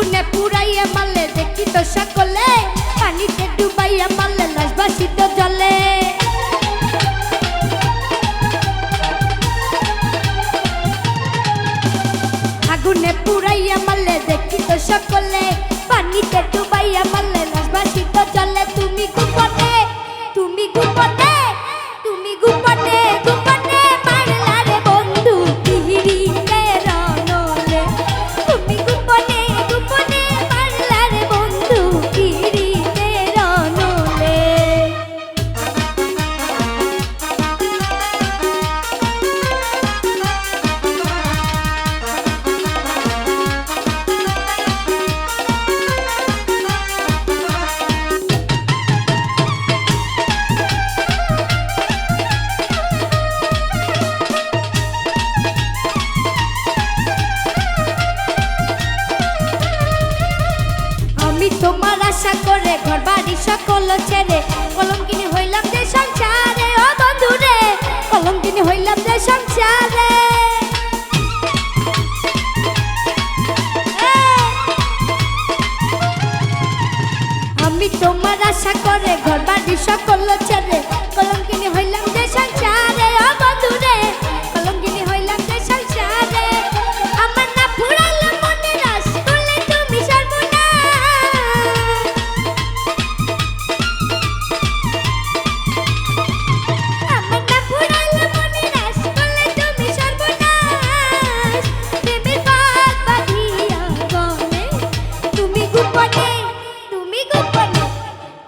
আগুনে পুরাইয়া মারলে দেখি তো সকলে, পানিতে ডুবাইয়া মারলে লাশ ভাসিত জলে। আগুনে পুরাইয়া মারলে দেখি তো সকলে, পানিতে ডুবাইয়া মারলে লাশ ভাসিত জলে। তুমি গোপনে, তুমি গোপনে, তুমি গোপনে গোপনে মারলা রে বন্ধু পিহিড়িতে রনলে। তুমি গোপনে গোপনে মারলা রে বন্ধু পিহিড়িতে রনলে। আমি তোমার আশা করে ঘর বাড়ি সকল ছেড়ে কলঙ্কিনী হইলাম যে সংসারে। ও বন্ধু রে, কলঙ্কিনী হইলাম যে সংসারে। আমি তোমার আশা করে ঘর বাড়ি সকল ছেড়ে কলঙ্কিনী হইলাম যে সংসারে। ও বন্ধু রে, কলঙ্কিনী হইলাম যে সংসারে। আমার না ফুরাইলো মনে রাস করলে তুমি সর্বনাশ। আমার না ফুরাইলো মনে রাস করলে তুমি সর্বনাশ। প্রেমের বাঁধ বাঁধিয়া গলে তুমি গোপনে, তুমি গোপনে,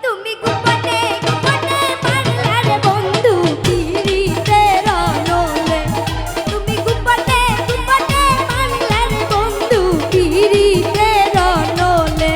তুমি গোপনে গোপনে মারলা রে বন্ধু পিহিড়িতে রনলে। তুমি গোপনে গোপনে মারলা রে বন্ধু পিহিড়িতে রনলে।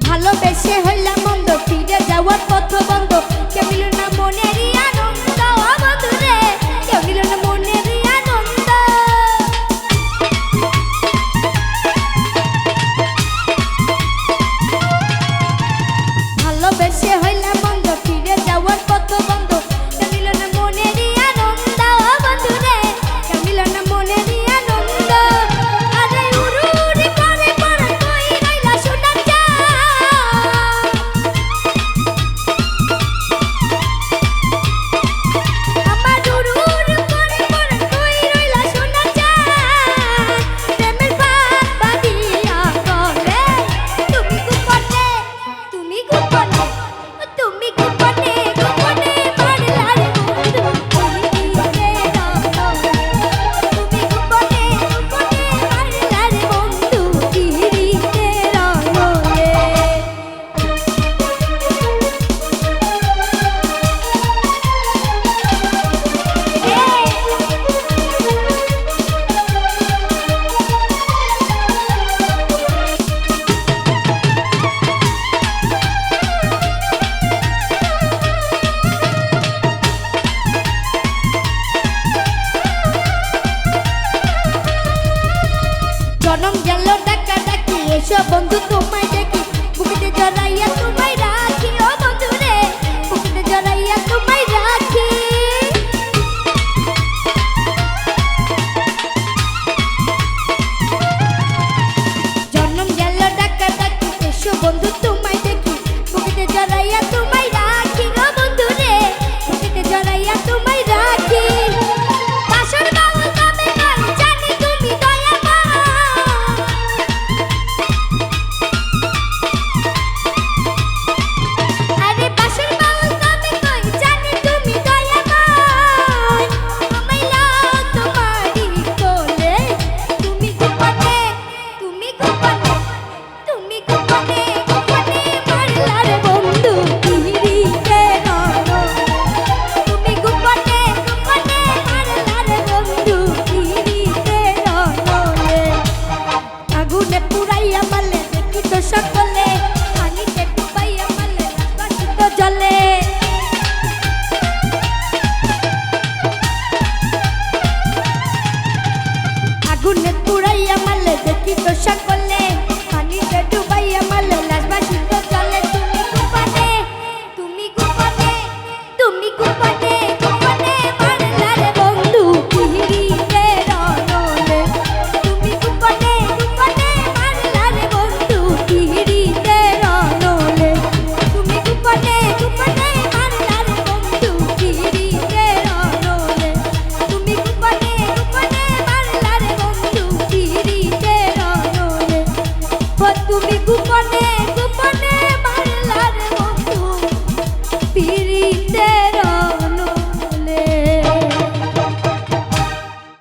ভালোবেসে হইলাম মন্দ, ফিরে যাওয়ার পথ বন্ধ। কে মিলন